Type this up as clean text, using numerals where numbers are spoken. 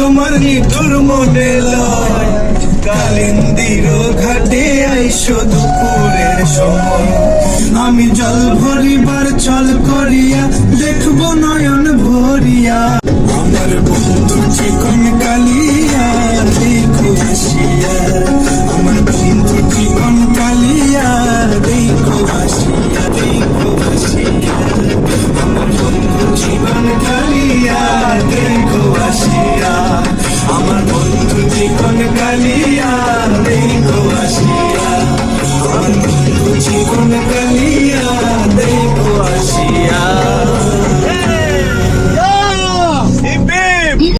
তোমার নিঠুর মনে লয়, কালিন্দির ঘাটে আইসো দুপুরের সময়। আমি জল ভরিবার চল করিয়া, দেখবো নয়ন ভরিয়া।